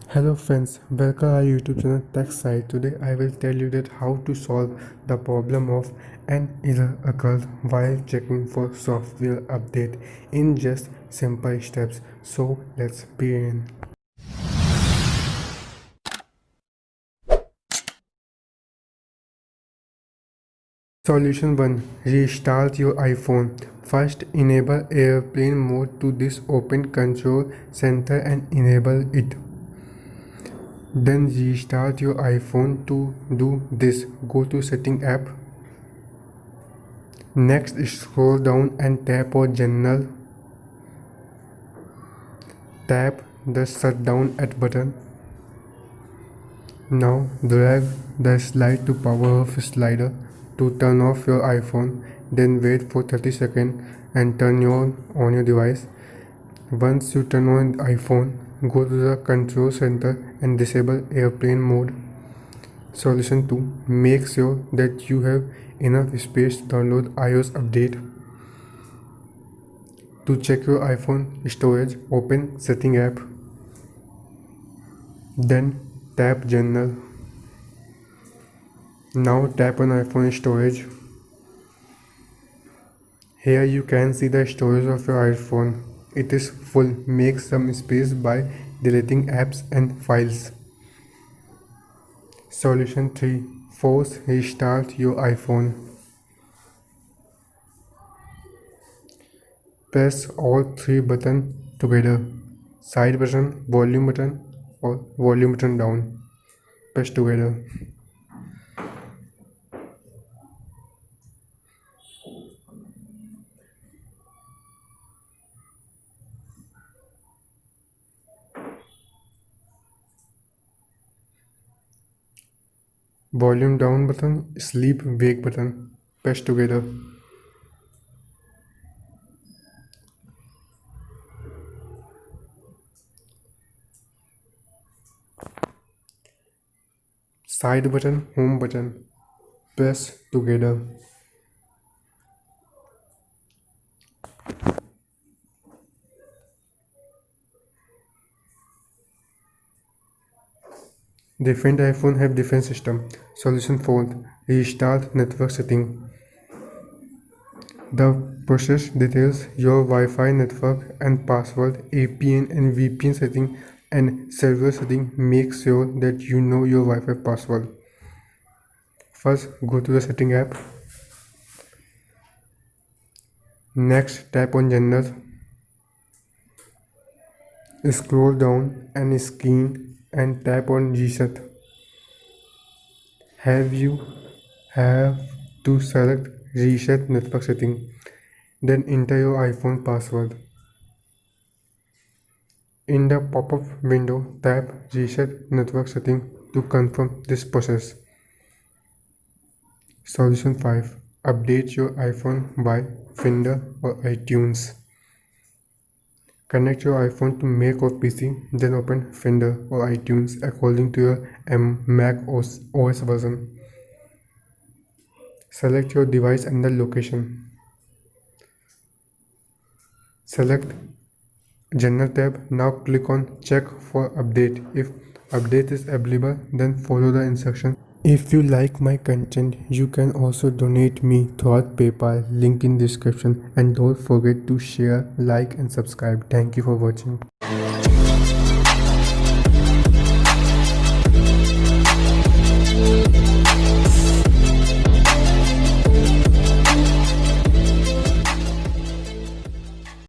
Hello friends, welcome our YouTube channel Tech Site. Today I will tell you that how to solve the problem of an error occurs while checking for software update in just simple steps. So let's begin. Solution 1. Restart your iPhone. First, enable airplane mode to this open control center and enable it. Then restart your iPhone. To do this, go to Setting app. Next, scroll down and tap on General. Tap the Shutdown at button. Now drag the slide to power off slider to turn off your iPhone. Then wait for 30 seconds and turn on your device. Once you turn on the iPhone, go to the control center and disable airplane mode. Solution 2. Make sure that you have enough space to download iOS update. To check your iPhone storage, open Setting app. Then tap General. Now tap on iPhone storage. Here you can see the storage of your iPhone. It is full. Make some space by deleting apps and files. Solution 3. Force restart your iPhone. Press all three buttons together. Side button, volume button or volume button down. Press together. Volume down button, sleep wake button. Press together. Side button, home button. Press together. Different iPhone have different system. Solution 4. Restart network setting. The process details your Wi-Fi network and password, APN and VPN setting and server setting. Make sure that you know your Wi-Fi password. First, go to the setting app. Next, tap on General. Scroll down and screen and tap on Reset. Have to select Reset network setting. Then enter your iPhone password. In the pop-up window, tap Reset network setting to confirm this process. Solution 5. Update your iPhone by Finder or iTunes. Connect your iPhone to Mac or PC, then open Finder or iTunes according to your Mac OS version. Select your device and the location. Select General tab. Now click on Check for update. If update is available, then follow the instructions. If you like my content, you can also donate me through PayPal, link in description, and don't forget to share, like and subscribe. Thank you for watching.